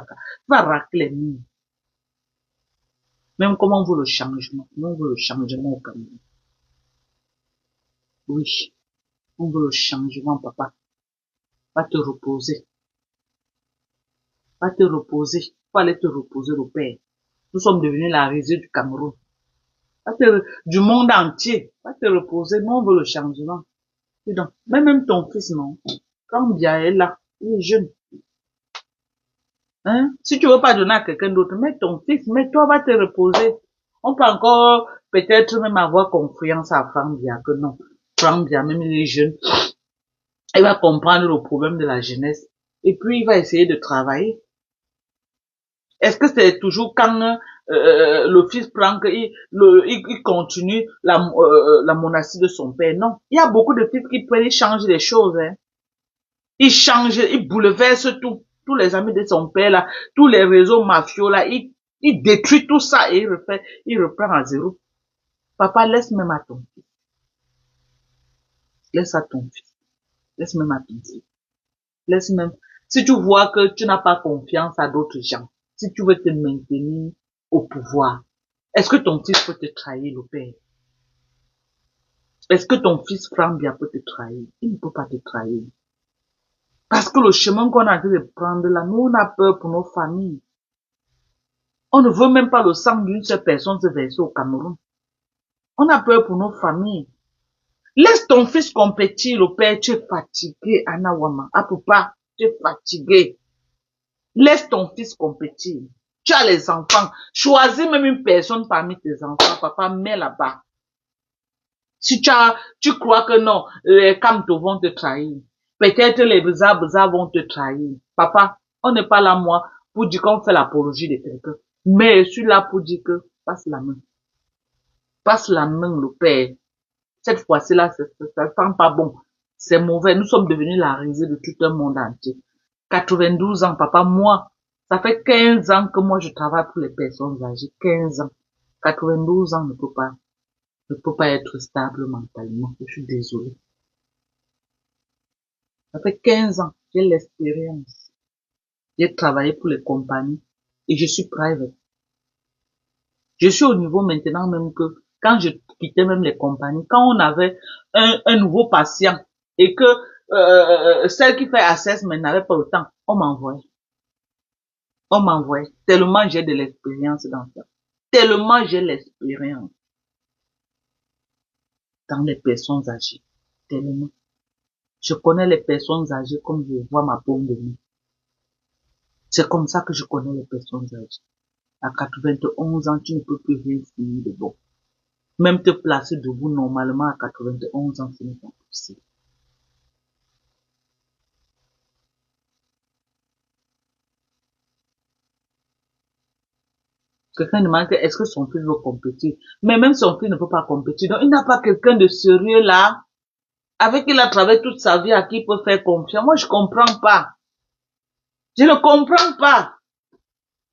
Tu vas racler les murs. Même comment on veut le changement. Nous, on veut le changement au Cameroun. Oui, on veut le changement, papa. Va te reposer. Va te reposer. Faut aller te reposer, le père. Nous sommes devenus la risée du Cameroun. Du monde entier. Va te reposer. Nous, on veut le changement. Et donc, même ton fils, non. Quand bien est là, il est jeune. Hein? Si tu veux pas donner à quelqu'un d'autre, mets ton fils, mais toi, va te reposer. On peut encore, peut-être même avoir confiance à Frambia, que non. Frambia, même il est jeune. Il va comprendre le problème de la jeunesse. Et puis, il va essayer de travailler. Est-ce que c'est toujours quand le fils prend il continue la monarchie de son père? Non. Il y a beaucoup de fils qui prennent, ils changent les choses. Hein. Ils changent, ils bouleversent tout. Tous les amis de son père, là, tous les réseaux mafieux, là, il détruit tout ça et il reprend à zéro. Papa, laisse même à ton fils. Laisse à ton fils. Laisse même à ton fils. Laisse même. Si tu vois que tu n'as pas confiance à d'autres gens, si tu veux te maintenir au pouvoir, est-ce que ton fils peut te trahir, le père? Est-ce que ton fils Frambia peut te trahir? Il ne peut pas te trahir. Parce que le chemin qu'on a envie de prendre là, nous on a peur pour nos familles. On ne veut même pas le sang d'une seule personne se verser au Cameroun. On a peur pour nos familles. Laisse ton fils compétir, le père, tu es fatigué, Anawama. Ah, papa, tu es fatigué. Laisse ton fils compétir. Tu as les enfants. Choisis même une personne parmi tes enfants. Papa, mets là-bas. Si tu crois que non, les Kamto vont te trahir. Peut-être les Bza vont te trahir. Papa, on n'est pas là, moi, pour dire qu'on fait l'apologie de quelqu'un. Mais je suis là pour dire que passe la main. Passe la main, le père. Cette fois-ci là, ça sent pas bon. C'est mauvais. Nous sommes devenus la risée de tout un monde entier. 92 ans, papa, moi, ça fait 15 ans que moi je travaille pour les personnes âgées. 15 ans. 92 ans ne peut pas être stable mentalement. Je suis désolée. Ça fait 15 ans. J'ai l'expérience. J'ai travaillé pour les compagnies et je suis private. Je suis au niveau maintenant même que quand je quittais même les compagnies, quand on avait un nouveau patient et que celle qui fait assessment n'avait pas le temps, on m'envoyait. On m'envoyait. Tellement j'ai de l'expérience dans ça. Tellement j'ai l'expérience dans les personnes âgées. Tellement. Je connais les personnes âgées comme je vois ma paume de main. C'est comme ça que je connais les personnes âgées. À 91 ans, tu ne peux plus rien finir de bon. Même te placer debout normalement à 91 ans, ce n'est pas possible. Quelqu'un demande est-ce que son fils veut compétir. Mais même son fils ne peut pas compétir. Donc, il n'a pas quelqu'un de sérieux là, avec qui il a travaillé toute sa vie, à qui il peut faire confiance. Moi, je comprends pas. Je ne comprends pas.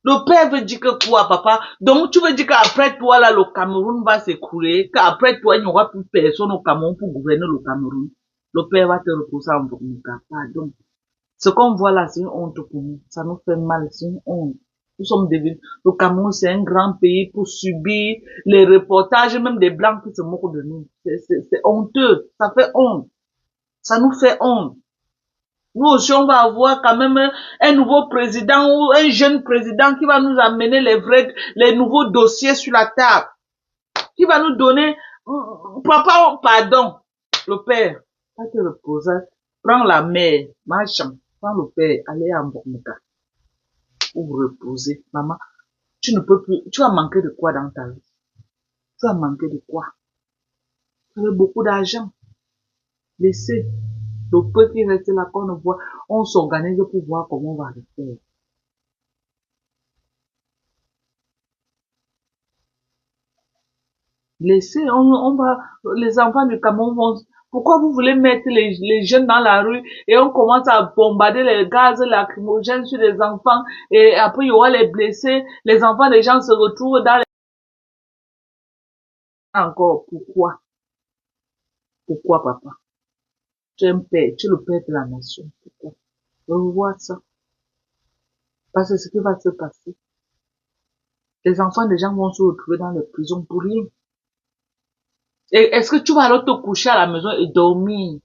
Le père veut dire que quoi, papa? Donc, tu veux dire qu'après toi, là, le Cameroun va s'écrouler, qu'après toi, il n'y aura plus personne au Cameroun pour gouverner le Cameroun. Le père va te repousser en Burmuka. Pardon. Ce qu'on voit là, c'est une honte pour nous. Ça nous fait mal, c'est une honte. Nous sommes devenus, le Cameroun, c'est un grand pays pour subir les reportages, même des Blancs qui se moquent de nous. C'est honteux. Ça fait honte. Ça nous fait honte. Nous aussi, on va avoir quand même un nouveau président ou un jeune président qui va nous amener les nouveaux dossiers sur la table. Qui va nous donner, papa, pardon, le père, va te reposer, prends la mère, marchand, prends le père, allez à Mbokmuka, pour vous reposer. Maman, tu ne peux plus, tu vas manquer de quoi dans ta vie? Tu vas manquer de quoi? Tu as beaucoup d'argent. Laissez le peu qui reste là qu'on ne voit, on s'organise pour voir comment on va le faire. Laissez, on va, les enfants du Cameroun vont, pourquoi vous voulez mettre les jeunes dans la rue et on commence à bombarder les gaz lacrymogènes sur les enfants et après il y aura les blessés, les enfants des gens se retrouvent dans les... Encore, pourquoi? Pourquoi, papa? Tu es un père, tu es le père de la nation. Pourquoi? Revois ça. Parce que ce qui va se passer, les enfants des gens vont se retrouver dans les prisons pour rien. Et est-ce que tu vas alors te coucher à la maison et dormir,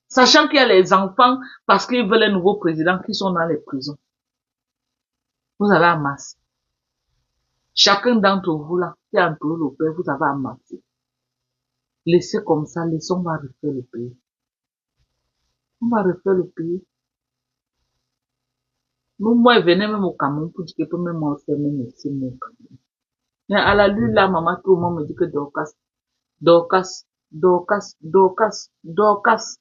sachant qu'il y a les enfants, parce qu'ils veulent un nouveau président, qui sont dans les prisons? Vous avez amassé. Chacun d'entre vous là, qui a entouré le père, vous avez amassé. Laissez comme ça, laissons, on va refaire le pays. On va refaire le pays. Moi, je venais même au Cameroun pour dire que peut même m'enfermer ici, au Cameroun. Mais à la lune, là, maman, tout le monde me dit que Dorcas, Dorcas, Dorcas, Dorcas, Dorcas.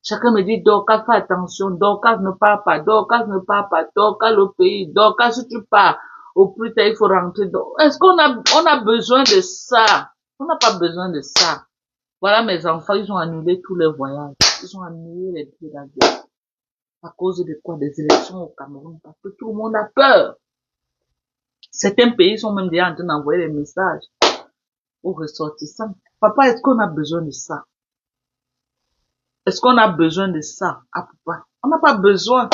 Chacun me dit, Dorcas, fais attention, Dorcas ne part pas, Dorcas ne part pas, Dorcas le pays, Dorcas si tu pars, au plus tard il faut rentrer. Est-ce on a besoin de ça? On n'a pas besoin de ça. Voilà mes enfants, ils ont annulé tous les voyages. Ils ont annulé les billets d'avion. À cause de quoi? Des élections au Cameroun, parce que tout le monde a peur. Certains pays sont même déjà en train d'envoyer des messages aux ressortissants. Papa, est-ce qu'on a besoin de ça? Est-ce qu'on a besoin de ça? Ah, papa, on n'a pas besoin.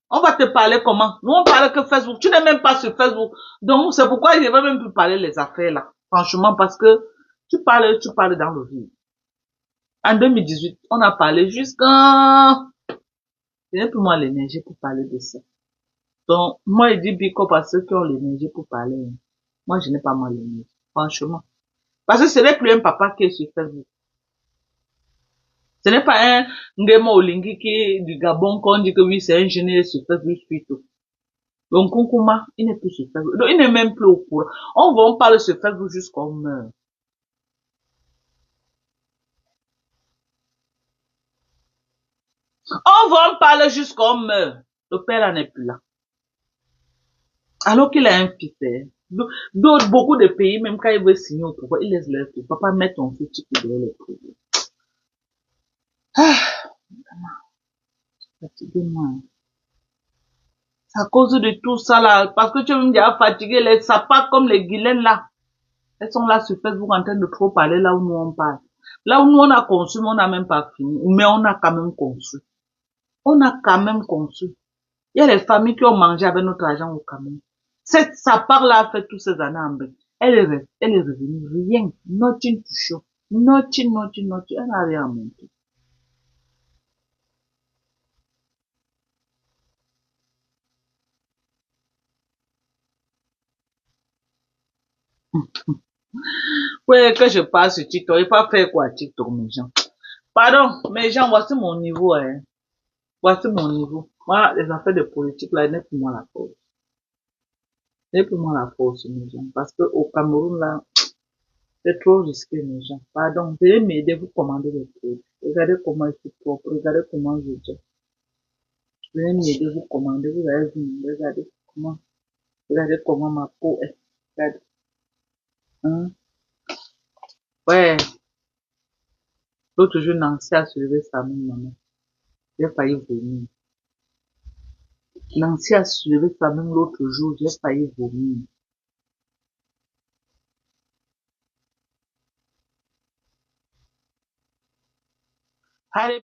On va te parler comment? Nous, on parle que Facebook. Tu n'es même pas sur Facebook. Donc, c'est pourquoi je ne vais même plus parler les affaires là. Franchement, parce que tu parles dans le vide. En 2018, on a parlé jusqu'à... Je n'ai plus moi l'énergie pour parler de ça. Donc, moi, je dis Bico parce ceux qui ont l'énergie pour parler. Moi, je n'ai pas moi l'énergie. Franchement. Parce que ce n'est plus un papa qui est sur Facebook. Ce n'est pas un Ngema Olingi qui est du Gabon qu'on dit que oui, c'est un génie sur Facebook suite. Donc, Kunkuma, il n'est plus sur Facebook. Donc, il n'est même plus au courant. On parle sur Facebook jusqu'à qu'on meurt. On parle jusqu'à qu'on meurt. Le père là n'est plus là. Alors qu'il a un fils. D'autres, beaucoup de pays, même quand ils veulent signer au pouvoir, ils laissent leur fils. Papa, met ton fils, tu peux donner les problèmes. Ah, fatigué-moi. C'est à cause de tout ça là. Parce que tu me dis à fatiguer les sapats comme les guilènes là. Elles sont là sur Facebook en train de trop parler là où nous on parle. Là où nous on a conçu, mais on n'a même pas fini. Mais on a quand même conçu. On a quand même conçu. Il y a les familles qui ont mangé avec notre argent au Cameroun. Cette sapare là a fait toutes ces années en Belgique. Elle est revenue. Rien. Nothing to show. Nothing, nothing, nothing. Elle n'a rien montré. Ouais, que je passe sur TikTok. Il pas faire quoi TikTok, mes gens. Pardon, mes gens, voici mon niveau, hein. Voici mon niveau. Moi, les affaires de politique, là, il n'est pour moi la force. Il n'est pour moi la force, mes gens. Parce que au Cameroun, là, c'est trop risqué, mes gens. Pardon, veuillez m'aider, vous commander des produits. Regardez comment ils sont propres, regardez comment je dis. Veuillez m'aider, vous commander, vous allez venir, regardez comment ma peau est. Regardez. Hein? Ouais, l'autre jour, Nancy a soulevé sa main, maman. J'ai failli vomir. Nancy a soulevé sa main l'autre jour, j'ai failli vomir. Allez,